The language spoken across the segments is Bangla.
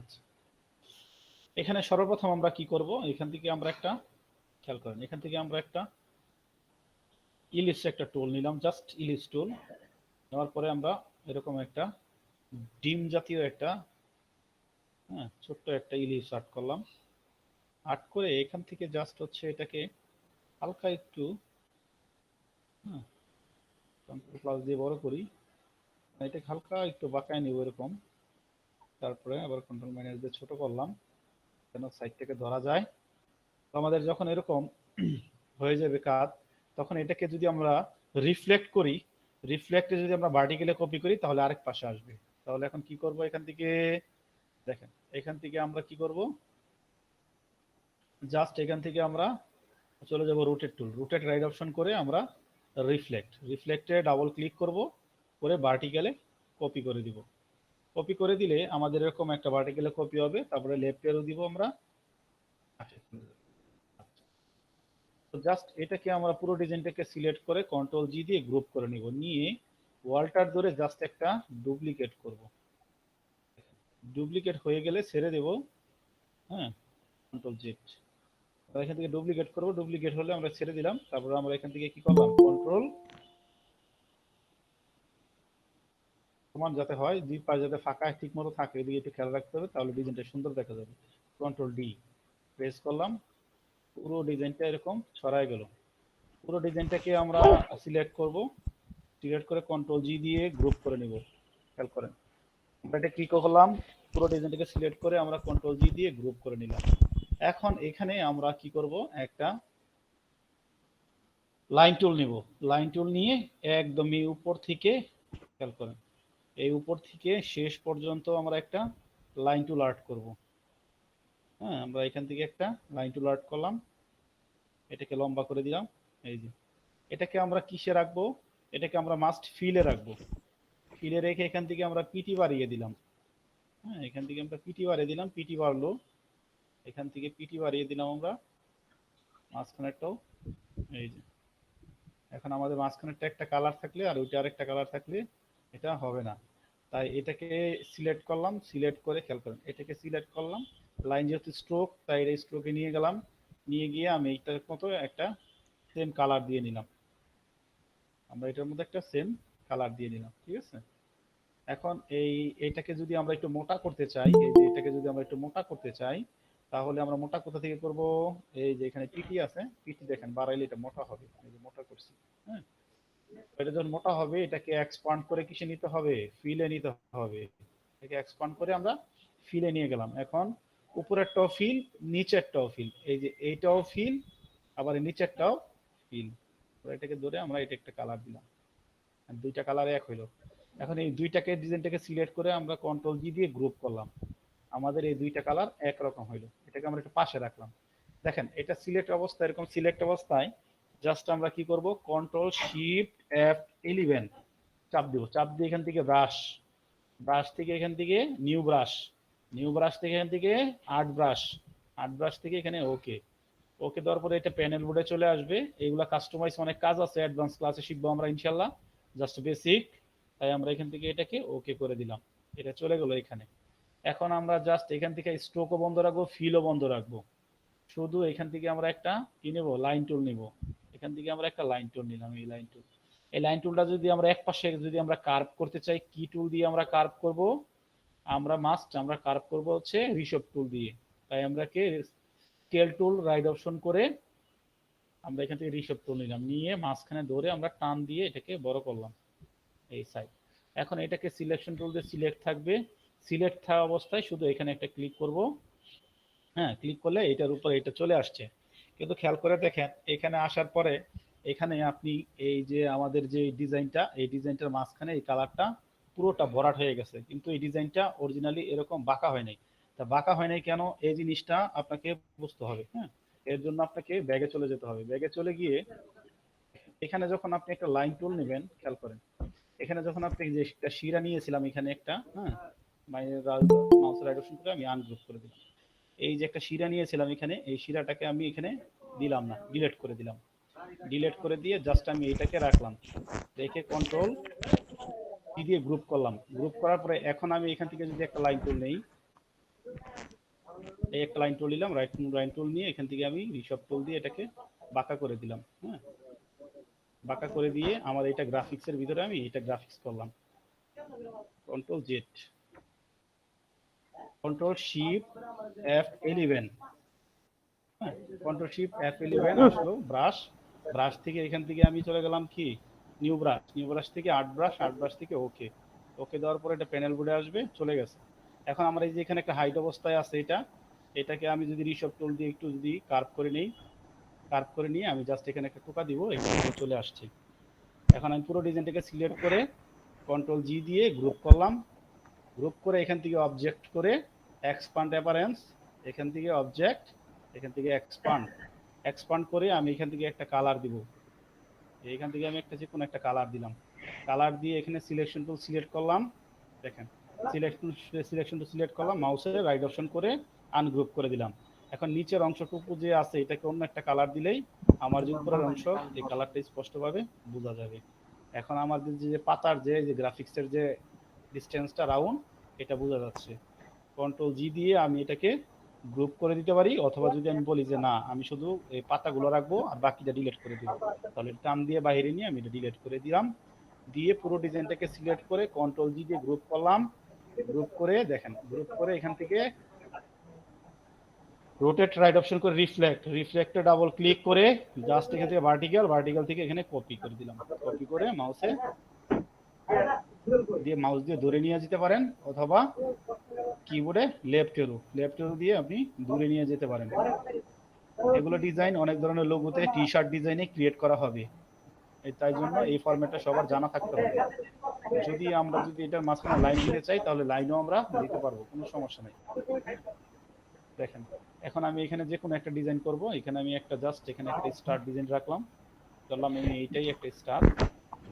আচ্ছা, এখানে সর্বপ্রথম আমরা কি করব, এখান থেকে আমরা একটা, খেয়াল করেন, এখান থেকে আমরা একটা ইলিশ একটা টুল নিলাম, জাস্ট ইলিশ টুল নেওয়ার পরে আমরা এরকম একটা ডিম জাতীয় একটা, হ্যাঁ, ছোট্ট একটা ইলিশ আর্ট করলাম। আর্ট করে এখান থেকে জাস্ট হচ্ছে এটাকে হালকা একটু, হ্যাঁ, কন্ট্রোল প্লাস দিয়ে বড় করি, এটাকে হালকা একটু বাঁকায় নিব এরকম। তারপরে আবার কন্ট্রোল মাইনাস দিয়ে ছোট করলাম যেন সাইড থেকে ধরা যায়। তো আমাদের যখন এরকম হয়ে যাবে কাজ, তখন এটাকে যদি আমরা রিফ্লেক্ট করি, রিফ্লেক্টে যদি আমরা ভার্টিক্যালি কপি করি তাহলে আরেক পাশে আসবে। তাহলে এখন কি করব, এখান থেকে দেখেন, এখান থেকে আমরা কি করব, জাস্ট এখান থেকে আমরা চলে যাব রোটেট টুল, রোটেট রাইট অপশন করে আমরা রিফ্লেক্টে ডাবল ক্লিক করব, করে ভার্টিক্যালে কপি করে দিব। কপি করে দিলে আমাদের এরকম একটা ভার্টিক্যালে কপি হবে। তারপরে লেফট এরো দিব আমরা। তো জাস্ট এটাকে আমরা পুরো ডিজাইনটাকে সিলেক্ট করে কন্ট্রোল জি দিয়ে গ্রুপ করে নিব, নিয়ে ওয়ালটার ধরে জাস্ট একটা ডুপ্লিকেট করব। ডুপ্লিকেট হয়ে গেলে ছেড়ে দেব, হ্যাঁ, কন্ট্রোল জেড। এখান থেকে ডুপ্লিকেট করব, ডুপ্লিকেট হলে আমরা ছেড়ে দিলাম। তারপরে আমরা এখান থেকে কি করলাম, কন্ট্রোল সমান যাতে হয়, দুই পাশ যাতে ফাঁকা ঠিক মতো থাকে, এদিকে একটু খেয়াল রাখতে হবে, তাহলে ডিজাইনটা সুন্দর দেখা যাবে। কন্ট্রোল ডি প্রেস করলাম, পুরো ডিজাইনটা এরকম ছড়ায় গেল। পুরো ডিজাইনটাকে আমরা সিলেক্ট করব, সিলেক্ট করে কন্ট্রোল জি দিয়ে গ্রুপ করে নিব। খেয়াল করেন, আমরা এটা কি করলাম, পুরো ডিজাইনটাকে সিলেক্ট করে আমরা কন্ট্রোল জি দিয়ে গ্রুপ করে নিলাম। এখন এখানে আমরা কি করব, একটা লাইন টুল নিব। লাইন টুল নিয়ে একদমই উপর থেকে, খেয়াল করেন, এই উপর থেকে শেষ পর্যন্ত আমরা একটা লাইন টুল আর্ট করব। হ্যাঁ, আমরা এখান থেকে একটা লাইন টুল আর্ট করলাম, এটাকে লম্বা করে দিলাম। এই যে, এটাকে আমরা কিসে রাখবো, এটাকে আমরা মাস্ট ফিলে রাখবো। ফিলে রেখে এখান থেকে আমরা পিটি বাড়িয়ে দিলাম। হ্যাঁ, এখান থেকে আমরা পিটি বাড়িয়ে দিলাম, পিটি বাড়লো, এখান থেকে পিটি বাড়িয়ে দিলাম আমরা মাঝখানেরটাও। এই যে, এখন আমাদের মাঝখানেরটা একটা কালার থাকলে আর ওইটা আরেকটা কালার থাকলে এটা হবে না। তাই এটাকে সিলেক্ট করলাম, সিলেক্ট করে খেয়াল করেন, এটাকে সিলেক্ট করলাম, লাইন যেহেতু স্ট্রোক তাই এই স্ট্রোকে নিয়ে গেলাম, নিয়ে গিয়ে আমি এইটার মতো একটা সেম কালার দিয়ে নিলাম। আমরা এটার মধ্যে একটা সেম কালার দিয়ে নিলাম, ঠিক আছে। এখন এইটাকে যদি আমরা একটু মোটা করতে চাই, এই যে এটাকে যদি আমরা একটু মোটা করতে চাই, তাহলে আমরা মোটা কোথা থেকে করব, এই যে এখানে পিটি আছে, পিটি দেখেন বাড়াইলে এটা মোটা হবে, এই যে মোটা করছি। হ্যাঁ, এটা যখন মোটা হবে এটাকে এক্সপান্ড করে কিসে নিতে হবে, ফিলে নিতে হবে। এটাকে এক্সপান্ড করে আমরা ফিলে নিয়ে গেলাম। এখন উপরেরটাও ফিল, নিচেরটাও ফিল, এই যে এইটাও ফিল, আবার নিচেরটাও ফিল। এটাকে ধরে আমরা এটা একটা কালার দিলাম, দুইটা কালার এক হইলো। এখন এই দুইটাকে ডিজাইনটাকে সিলেক্ট করে আমরা কন্ট্রোল জি দিয়ে গ্রুপ করলাম, আমাদের এই দুইটা কালার একরকম হইলো। এটাকে আমরা একটু পাশে রাখলাম। দেখেন, এটা সিলেক্ট অবস্থায়, এরকম সিলেক্ট অবস্থায় জাস্ট আমরা কি করব, কন্ট্রোল শিফট F11 চাপ দিব, চাপ দিয়ে এখান থেকে ব্রাশ, ব্রাশ থেকে এখান থেকে নিউ ব্রাশ, নিউ ব্রাশ থেকে এখান থেকে আর্ট ব্রাশ, আর্ট ব্রাশ থেকে এখানে ওকে, ওকে দেওয়ার পরে এটা প্যানেল বোর্ডে চলে আসবে। এইগুলা কাস্টমাইজ অনেক কাজ আছে, অ্যাডভান্স ক্লাসে শিখবো আমরা ইনশাল্লাহ, জাস্ট বেসিক। তাই আমরা এখান থেকে এটাকে ওকে করে দিলাম, এটা চলে গেল এখানে। এখন আমরা জাস্ট এখান থেকে স্ট্রোকও বন্ধ রাখবো, ফিলও বন্ধ রাখবো, শুধু এখান থেকে আমরা একটা কি নেব, লাইন টুল নিব। এখান থেকে আমরা একটা লাইন টুল নিলাম, এই লাইন টুল। এই লাইন টুলটা যদি আমরা এক পাশে যদি আমরা কার্ভ করতে চাই, কি টুল দিয়ে আমরা কার্ভ করব, আমরা কার্ভ করব হচ্ছে রিশপ টুল দিয়ে। তাই আমরা স্কেল টুল রাইট অপশন করে আমরা এখান থেকে রিশপ টুল নিলাম, নিয়ে মাঝখানে ধরে আমরা টান দিয়ে এটাকে বড় করলাম এই সাইড। এখন এটাকে সিলেকশন টুল দিয়ে সিলেক্ট থাকবে, সিলেক্ট থাকা অবস্থায় শুধু এখানে একটা ক্লিক করব। হ্যাঁ, ক্লিক করলে এটার উপর এটা চলে আসছে। কিন্তু খেয়াল করে দেখেন, এখানে আসার পরে এখানে আপনি এই যে আমাদের যে ডিজাইনটা, এই ডিজাইনটার মাঝখানে এই কালারটা পুরোটা ভরাট হয়ে গেছে, কিন্তু এই ডিজাইনটা অরিজিনালি এরকম বাঁকা হয় নাই। তা বাঁকা হয় নাই কেন, এই জিনিসটা আপনাকে বুঝতে হবে। হ্যাঁ, এর জন্য আপনাকে ব্যাগে চলে যেতে হবে। ব্যাগে চলে গিয়ে এখানে যখন আপনি একটা লাইন টুল নেবেন, খেয়াল করেন, এখানে যখন আপনি যে একটা শিরা নিয়েছিলাম এখানে একটা, হ্যাঁ, মাউস রাইট অপশন করে আমি আনগ্রুপ করে দিলাম। এই যে একটা শিরা নিয়েছিলাম এখানে, এই শিরাটাকে আমি এখানে দিলাম না, ডিলিট করে দিলাম। ডিলিট করে দিয়ে জাস্ট আমি এটাকে রাখলাম, রেখে কন্ট্রোল কি দিয়ে গ্রুপ করলাম। গ্রুপ করার পরে এখন আমি এখান থেকে যদি একটা লাইন টুল নেই, এই একটা লাইন টুল নিলাম, লাইন টুল নিয়ে এখান থেকে আমি রিসব টুল দিয়ে এটাকে বাঁকা করে দিলাম। হ্যাঁ, বাঁকা করে দিয়ে আমার এটা গ্রাফিক্সের ভিতরে আমি এটা গ্রাফিক্স করলাম। Control Z, control shift F11, হ্যাঁ, কন্ট্রোল শিফট F11 আসলো ব্রাশ। ব্রাশ থেকে এখান থেকে আমি চলে গেলাম কি নিউ ব্রাশ, নিউ ব্রাশ থেকে আর্ট ব্রাশ, আর্ট ব্রাশ থেকে ওকে, ওকে দেওয়ার পরে এটা প্যানেল বোর্ডে আসবে, চলে গেছে। এখন আমরা এই যে এখানে একটা হাইট অবস্থায় আছে, এটাকে আমি যদি রিসব টুল দিয়ে একটু যদি কার্ভ করে নেই, কার্ভ করে নিয়ে আমি জাস্ট এখানে একটা টোকা দিব, এখানে চলে আসছে। এখন আমি পুরো ডিজাইনটাকে সিলেক্ট করে কন্ট্রোল জি দিয়ে গ্রুপ করলাম, গ্রুপ করে এখান থেকে অবজেক্ট করে এক্সপান্ড অ্যাপারেন্স, এখান থেকে অবজেক্ট, এখান থেকে এক্সপান্ড, এক্সপান্ড করে আমি এখান থেকে একটা কালার দিব। এখান থেকে আমি একটা যে কোনো একটা কালার দিলাম, কালার দিয়ে এখানে সিলেকশন টুল সিলেক্ট করলাম, দেখেন সিলেকশন টুল সিলেক্ট করলাম, মাউসের রাইট অপশন করে আনগ্রুপ করে দিলাম। এখন নিচের অংশটুকু যে আছে এটাকে অন্য একটা কালার দিলেই আমার যে উপরের অংশ এই কালারটা স্পষ্টভাবে বোঝা যাবে। এখন আমাদের যে পাতার যে গ্রাফিক্সের যে ডিস্টেন্সটা রাউন্ড এটা বোঝা যাচ্ছে। কন্ট্রোল জি দিয়ে আমি এটাকে গ্রুপ করে দিতে পারি, অথবা যদি আমি বলি যে না আমি শুধু এই পাতাগুলো রাখবো আর বাকিটা ডিলিট করে দিব, তাহলে টান দিয়ে বাইরে নিয়ে আমি এটা ডিলিট করে দিলাম। দিয়ে পুরো ডিজাইনটাকে সিলেক্ট করে কন্ট্রোল জি দিয়ে গ্রুপ করলাম, গ্রুপ করে দেখেন, গ্রুপ করে এখান থেকে রোটেট রাইট অপশন করে রিফ্লেক্ট, রিফ্লেক্টে ডাবল ক্লিক করে জাস্ট এখান থেকে ভার্টিক্যাল, ভার্টিক্যাল থেকে এখানে কপি করে দিলাম, কপি করে মাউসে দিয়ে মাউস দিয়ে ধরে নিয়ে যেতে পারেন, অথবা কিবোর্ডে লেফট এরো, লেফট এরো দিয়ে আপনি দূরে নিয়ে যেতে পারেন। এগুলো ডিজাইন অনেক ধরনের লোগোতে টি শার্ট ডিজাইনে ক্রিয়েট করা হবে, তাই জন্য এই ফরম্যাটটা সবার জানা থাকতে হবে। যদি আমরা যদি এটার মাঝখানে লাইন দিতে চাই তাহলে লাইনও আমরা দিতে পারবো, কোনো সমস্যা নেই। দেখেন এখন আমি এখানে যে কোনো একটা ডিজাইন করব, এখানে আমি একটা জাস্ট এখানে একটা স্টার ডিজাইন রাখলাম, ধরলাম আমি এইটাই একটা স্টার,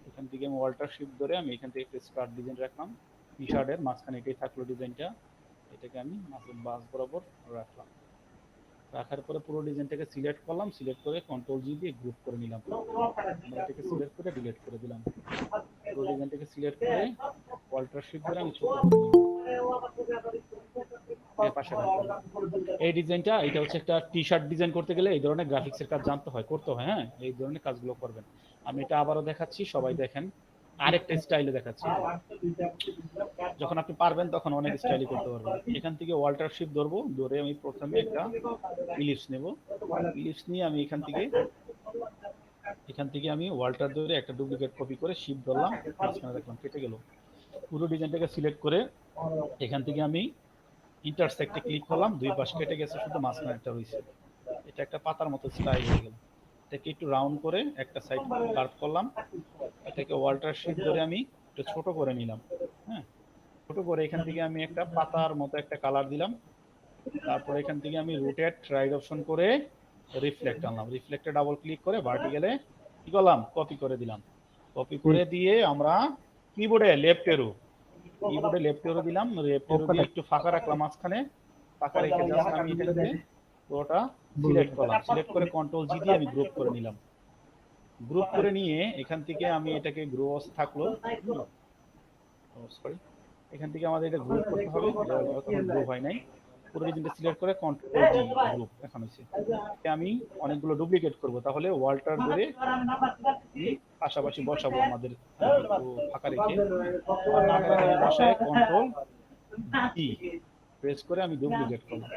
এখান থেকে আমি অল্টার শিফট ধরে আমি এখান থেকে একটা স্টার ডিজাইন রাখলাম, টি শার্টের মাঝখানে এটাই থাকলো ডিজাইনটা, এটাকে আমি মাঝে বাস বরাবর রাখলাম, রাখার পরে পুরো ডিজাইনটাকে সিলেক্ট করলাম, সিলেক্ট করে কন্ট্রোল জি দিয়ে গ্রুপ করে নিলাম, আমরা এটাকে সিলেক্ট করে ডিলিট করে দিলাম। পুরো ডিজাইনটাকে সিলেক্ট করে অল্টার শিফট ধরে আমি ছোট করে নিব, পাশে রাখলাম। এই ডিজাইনটা এটা হচ্ছে একটা টি শার্ট ডিজাইন করতে গেলে এই ধরনের গ্রাফিক্সের কাজ জানতে হয়, করতে হয়, হ্যাঁ এই ধরনের কাজগুলো করবেন। আমি এটা আবারও দেখাচ্ছি, সবাই দেখেন, আরেকটা স্টাইলে দেখাচ্ছি। যখন আপনি পারবেন তখন অনেক স্টাইলই করতে পারবেন। এখান থেকে অল্টার শিফট ধরবো, ধরে আমি প্রথমে একটা ইলিপস নেব, ইলিপস নিয়ে আমি এখান থেকে আমি ওয়াল্টার ধরে একটা ডুপ্লিকেট কপি করে শিফট ধরলাম, মাঝখানে রাখলাম, কেটে গেল। পুরো ডিজাইনটাকে সিলেক্ট করে এখান থেকে আমি ইন্টারসেক্টে ক্লিক করলাম, দুই পাশ কেটে গেছে, শুধু মাঝখানে একটা রয়েছে, এটা একটা পাতার মতো স্টাইল হয়ে গেল। এটাকে একটু রাউন্ড করে একটা সাইড কার্ভ করলাম, এটাকে ওয়াল্টার শিফট ধরে আমি একটু ছোট করে নিলাম, হ্যাঁ ছোট করে এখান থেকে আমি একটা পাতার মতো একটা কালার দিলাম। তারপর এখান থেকে আমি রোটেট রাইট অপশন করে রিফ্লেক্ট আনলাম, রিফ্লেক্টে ডাবল ক্লিক করে ভার্টিক্যালে কি করলাম, কপি করে দিলাম। কপি করে দিয়ে আমরা কিবোর্ডে লেফট এরো, কিবোর্ডে লেফট এরো দিলাম, লেফট এরো দিয়ে একটু ফাঁকা রাখলাম মাঝখানে, ফাঁকা রেখে জাস্ট আমি এখান থেকে পুরোটা সিলেক্ট করলাম, সিলেক্ট করে কন্ট্রোল জি দিয়ে আমি গ্রুপ করে নিলাম। গ্রুপ করে নিয়ে এখান থেকে আমি এটাকে গ্রোস থাকলো, সরি এখান থেকে আমাদের এটা গ্রুপ করতে হবে, এখন গ্রুপ হয় নাই, পুরো রিজনটা সিলেক্ট করে কন্ট্রোল জি গ্রুপ এখন হয়েছে। আমি অনেকগুলো ডুপ্লিকেট করব, তাহলে ওয়াল্টার ধরে পাশাপাশি বসাবো আমাদের, একটু ফাঁকা রেখে, আর না পারে আমি বসায় কন্ট্রোল জি প্রেস করে আমি ডুপ্লিকেট করলাম,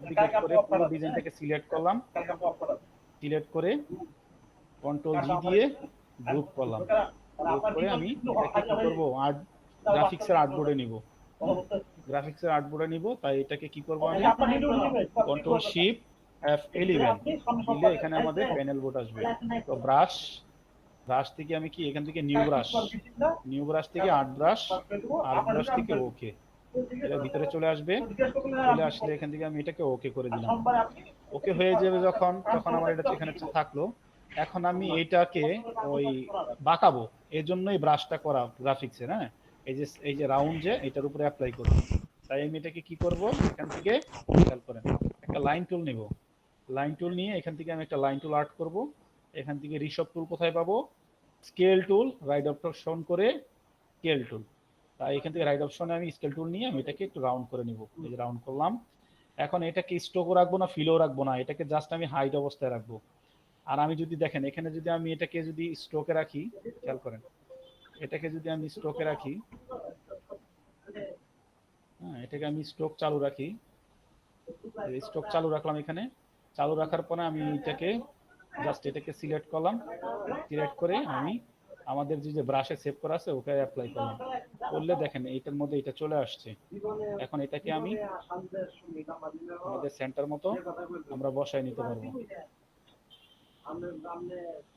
ডুপ্লিকেট করে পুরো ডিজাইনটাকে সিলেক্ট করলাম, সিলেক্ট করে কন্ট্রোল জি দিয়ে গ্রুপ করলাম, গ্রুপ করে আমি এটাকে কি করব, আর্ট গ্রাফিক্সের আর্টবোর্ডে নিব, গ্রাফিক্সের আর্টবোর্ডে নিব, তাই এটাকে কি করব, আমি কন্ট্রোল শিফট F11 দিলে এখানে আমাদের প্যানেল বোর্ড আসবে। তো ব্রাশ, ব্রাশ থেকে আমি কি এখান থেকে নিউ ব্রাশ, নিউ ব্রাশ থেকে আর্ট ব্রাশ, আর্ট ব্রাশ থেকে ওকে, এটা ভিতরে চলে আসবে, চলে আসলে এখান থেকে আমি এটাকে ওকে করে দিলাম। ওকে হয়ে যাবে যখন, তখন আমার এটা এখানে থাকলো। এখন আমি এইটাকে ওই বাঁকাবো, এই জন্যই ব্রাশটা করা গ্রাফিক্সের, হ্যাঁ এই যে রাউন্ড যে এটার উপরে অ্যাপ্লাই করব, তাই আমি এটাকে কি করব, এখান থেকে খেয়াল করেন একটা লাইন টুল নিব, লাইন টুল নিয়ে এখান থেকে আমি একটা লাইন টুল আর্ট করব, এখান থেকে রিশপ টুল কোথায় পাবো, স্কেল টুল রাইট অপশন করে স্কেল টুল, এখান থেকে রাইট অপশনে আমি স্কেল টুল নিয়ে আমি এটাকে একটু রাউন্ড করে নিব। এই যে রাউন্ড করলাম। এখন এটাকে স্ট্রোকও রাখবো না, ফিলও রাখবো না, এটাকে জাস্ট আমি হাইট অবস্থায় রাখবো। আর আমি যদি দেখেন এখানে যদি আমি এটাকে যদি স্ট্রোকে রাখি, খেয়াল করেন, এটাকে যদি আমি স্ট্রোকে রাখি, হ্যাঁ এটাকে আমি স্ট্রোক চালু রাখি, স্ট্রোক চালু রাখলাম, এখানে চালু রাখার পরে আমি এটাকে জাস্ট এটাকে সিলেক্ট করলাম, সিলেক্ট করে আমি আমাদের যে ব্রাশে সেভ করা আছে ওকে অ্যাপ্লাই করলাম, করলে দেখেন এটার মধ্যে এটা চলে আসছে। এখন এটাকে আমি আমাদের সেন্টার মতো আমরা বসায় নিতে পারবো।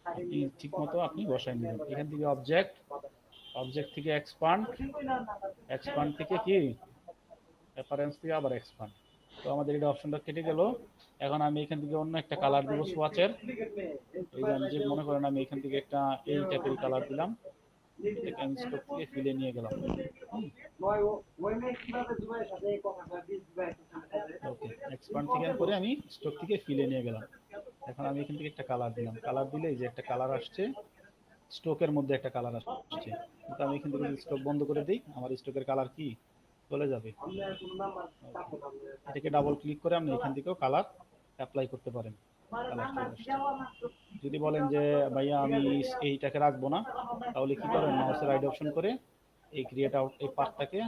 আপনি ঠিক মতো আপনি বসায় নেবেন। এখান থেকে অবজেক্ট, অবজেক্ট থেকে এক্সপান্ড, এক্সপান্ড থেকে কি রেফারেন্স থেকে আবার এক্সপান্ড। তো আমাদের এটা অপশনটা কেটে গেল। এখন আমি এখান থেকে অন্য একটা কালার দেবো সোয়াচের। এই যে আমি যে মনে করেন আমি এখান থেকে একটা এই টাইপের কালার দিলাম, এটাকে আমি স্টক থেকে ফিলে নিয়ে গেলাম। ওকে, এক্সপান্ড থেকে করে আমি স্টক থেকে ফিলে নিয়ে গেলাম। এখন আমি এখান থেকে একটা কালার দিলাম, কালার দিলে এই যে একটা কালার আসছে, স্টকের মধ্যে একটা কালার আসছে। কিন্তু আমি এখান থেকে যদি স্টক বন্ধ করে দিই আমার স্টকের কালার কি চলে যাবে। এটাকে ডাবল ক্লিক করে আপনি এখান থেকেও কালার অ্যাপ্লাই করতে পারেন, কালার চলে আসছে। যদি বলেন যে ভাইয়া আমি এইটাকে রাখবো না, তাহলে কি করবেন, মাউসের রাইট অপশন করে এই ক্রিয়েট আউট এই পার্টটাকে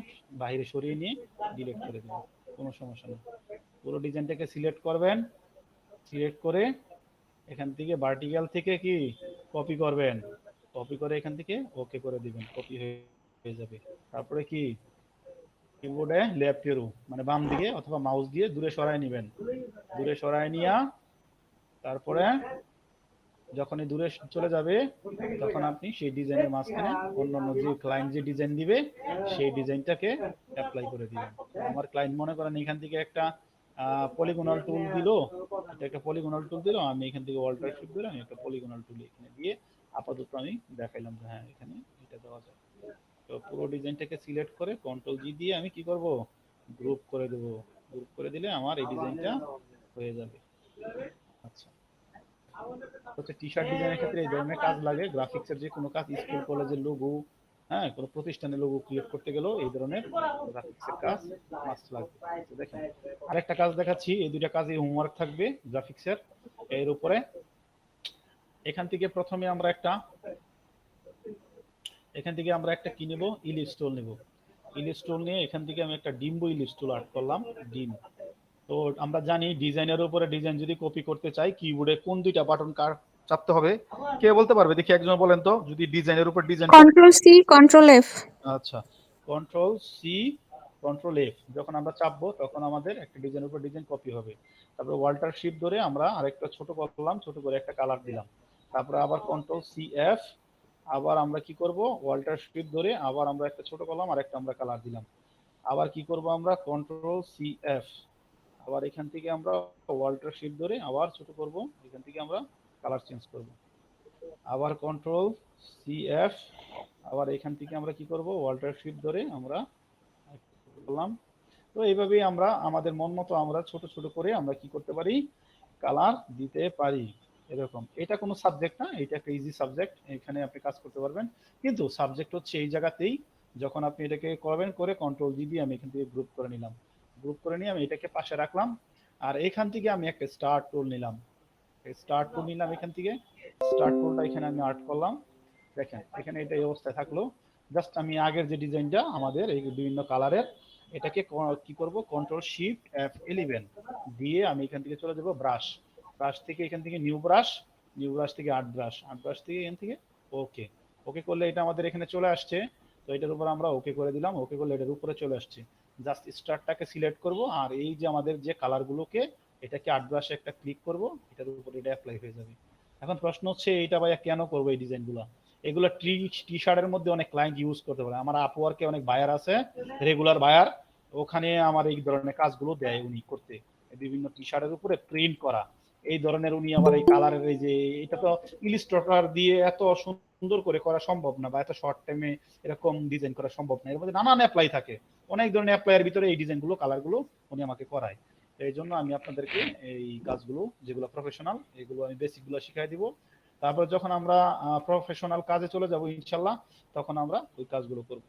বাইরে সরিয়ে নিয়ে ডিলিট করে দেবেন, কোনো সমস্যা নেই। পুরো ডিজাইনটাকে সিলেক্ট করবেন, সিলেক্ট করে এখান থেকে ভার্টিক্যাল থেকে কি কপি করবেন, কপি করে এখান থেকে ওকে করে দিবেন, কপি হয়ে যাবে। তারপরে কি কিবোর্ডে লেফট এরো মানে বাম দিকে অথবা মাউস দিয়ে দূরে সরায় নেবেন, দূরে সরায় নিয়া তারপরে যখনই দূরে চলে যাবে তখন আপনি সেই ডিজাইনের মাঝখানে অন্যান্য যে ক্লায়েন্ট যে ডিজাইন দিবে সেই ডিজাইনটাকে অ্যাপ্লাই করে দিবেন। আমার ক্লায়েন্ট মনে করেন এখান থেকে একটা পলিগোনাল টুল দিল, এটা একটা পলিগোনাল টুল দিল, আমি এখান থেকে অল্টার শিফট ধরে আমি একটা পলিগোনাল টুল এখানে দিয়ে আপাতত আমি দেখাইলাম যে হ্যাঁ এখানে এটা দেওয়া যায়। তো পুরো ডিজাইনটাকে সিলেক্ট করে কন্ট্রোল জি দিয়ে আমি কি করব, গ্রুপ করে দেব। গ্রুপ করে দিলে আমার এই ডিজাইনটা হয়ে যাবে। আচ্ছা, হচ্ছে টি শার্ট ডিজাইনের ক্ষেত্রে এই ধরনের কাজ লাগে, গ্রাফিক্সের যে কোনো কাজ, স্কুল কলেজের লোগো, হ্যাঁ কোনো প্রতিষ্ঠানের লোগো ক্রিয়েট করতে গেলেও এই ধরনের গ্রাফিক্সের কাজ মাস্ট লাগবে। তো দেখেন আরেকটা কাজ দেখাচ্ছি, এই দুইটা কাজই হোমওয়ার্ক থাকবে গ্রাফিক্সের। এর উপরে এখান থেকে প্রথমে আমরা একটা কি নেব, ইলিশ টুল নেব। ইলিশ টুল নিয়ে এখান থেকে আমি একটা ডিম্বো ইলিশ টুল আর্ট করলাম, ডিম। তো আমরা জানি ডিজাইনের উপরে ডিজাইন যদি কপি করতে চাই কিবোর্ডে কোন দুইটা বাটন কার চাপতে হবে, কে বলতে পারবে দেখি একজন বলেন তো, যদি ডিজাইনের উপর design control C control F. আচ্ছা, কন্ট্রোল সি কন্ট্রোল এফ যখন আমরা চাপবো তখন আমাদের একটা ডিজাইনের উপর ডিজাইন কপি হবে। তারপরে ওয়াল্টার শিফট ধরে আমরা আরেকটা ছোট করলাম, ছোট করে একটা কালার দিলাম। তারপরে আবার কন্ট্রোল সি এফ, আবার আমরা কি করব, ওয়াল্টার শিফট ধরে আবার আমরা একটা ছোট করলাম আর একটা আমরা কালার দিলাম। আবার কি করব আমরা কন্ট্রোল সি এফ, আবার এখান থেকে আমরা ওয়াল্টার শিফট ধরে আবার ছোট করব, এখান থেকে আমরা কালার চেঞ্জ করব। আবার কন্ট্রোল সি এফ, আবার এখান থেকে আমরা কি করব, ওয়াল্টার শিফট ধরে আমরা করলাম। তো এইভাবেই আমরা আমাদের মন মতো আমরা ছোট ছোট করে আমরা কি করতে পারি, কালার দিতে পারি। এরকম, এটা কোনো সাবজেক্ট না, এটা একটা ইজি সাবজেক্ট, এখানে আপনি কাজ করতে পারবেন। কিন্তু সাবজেক্ট হচ্ছে এই জায়গাতেই, যখন আপনি এটাকে করবেন করে কন্ট্রোল জি দিয়ে আমি এখান থেকে গ্রুপ করে নিলাম, গ্রুপ করে নিয়ে আমি এটাকে পাশে রাখলাম। আর এখান থেকে আমি একটা স্টার্ট টুল নিলাম, স্টার্ট টুল নিলাম এখান থেকে, স্টার্ট টুলটা এখানে আমি আর্ট করলাম। দেখেন এখানে এটা এই অবস্থায় থাকলো। জাস্ট আমি আগের যে ডিজাইনটা আমাদের এই বিভিন্ন কালারের, এটাকে কি করব, কন্ট্রোল শিফট F11 দিয়ে আমি এখান থেকে চলে যাব ব্রাশ, ব্রাশ থেকে এখান থেকে নিউ ব্রাশ, নিউ ব্রাশ থেকে আর্ট ব্রাশ, আর্ট ব্রাশ থেকে এখান থেকে ওকে, ওকে করলে এটা আমাদের এখানে চলে আসছে। তো এটার উপর আমরা ওকে করে দিলাম, ওকে করলে এটার উপরে চলে আসছে। জাস্ট স্টারটাকে সিলেক্ট করব আর এই যে আমাদের যে কালারগুলোকে, এটাকে আর্ট ব্রাশে একটা ক্লিক করব, এটার উপর এটা অ্যাপ্লাই হয়ে যাবে। এখন প্রশ্ন হচ্ছে এইটা ভাইয়া কেন করবো এই ডিজাইনগুলো, এগুলো টি শার্টের মধ্যে অনেক ক্লায়েন্ট ইউজ করতে পারে। আমার আপওয়ার্কে অনেক বায়ার আছে, রেগুলার বায়ার, ওখানে আমার এই ধরনের কাজগুলো দেয় উনি করতে, বিভিন্ন টি শার্টের উপরে প্রিন্ট করা এই ধরনের। উনি আমার এই কালারের এই যে, এটা তো ইলিস্ট্রেটর দিয়ে এত সুন্দর করে করা সম্ভব না, বা এত শর্ট টাইমে এরকম ডিজাইন করা সম্ভব না, এর মধ্যে নানান অ্যাপ্লাই থাকে, অনেক ধরনের অ্যাপ্লাইয়ের ভিতরে এই ডিজাইনগুলো কালারগুলো উনি আমাকে করায়। এই জন্য আমি আপনাদেরকে এই কাজগুলো যেগুলো প্রফেশনাল এগুলো আমি বেসিকগুলো শিখাই দিব। তারপর যখন আমরা প্রফেশনাল কাজে চলে যাব ইনশাল্লাহ, তখন আমরা ওই কাজগুলো করব।